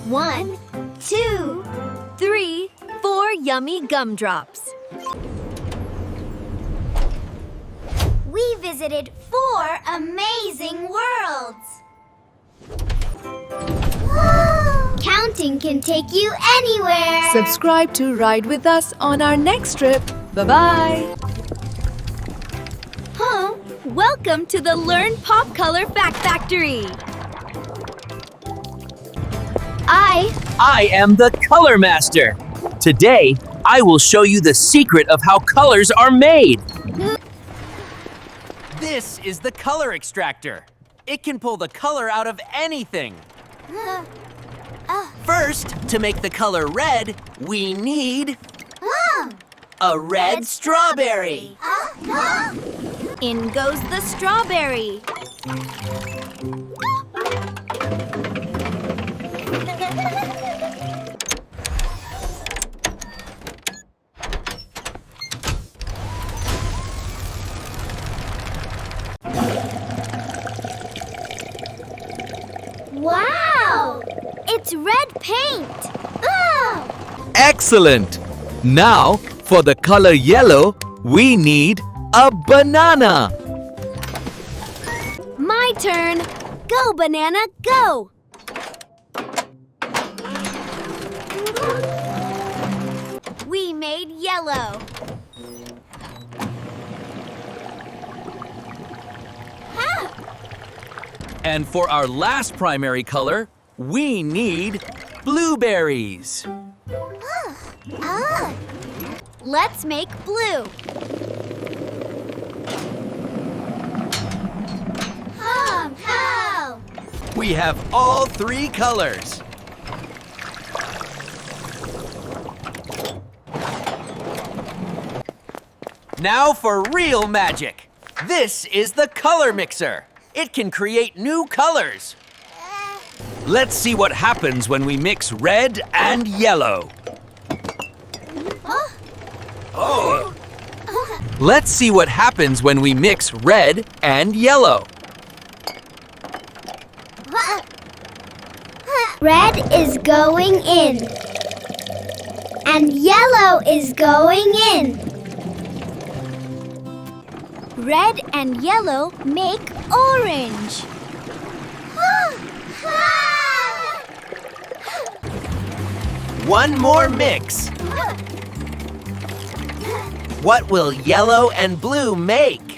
1, 2, 3, 4 yummy gumdrops. We visited 4 amazing worlds. Counting can take you anywhere. Subscribe to ride with us on our next trip. Bye-bye. Welcome to the Learn Pop Color Fact Factory. I am the Color Master. Today, I will show you the secret of how colors are made. This is the color extractor. It can pull the color out of anything. First, to make the color red, we need a red strawberry. In goes the strawberry. Wow! It's red paint. Excellent! Now, for the color yellow, we need a banana. My turn. Go, banana, go. We made yellow. And for our last primary color, we need blueberries. Let's make blue. How? We have all 3 colors. Now for real magic. This is the color mixer. It can create new colors. Let's see what happens when we mix red and yellow. Let's see what happens when we mix red and yellow. Red is going in. And yellow is going in. Red and yellow make orange. One more mix. What will yellow and blue make?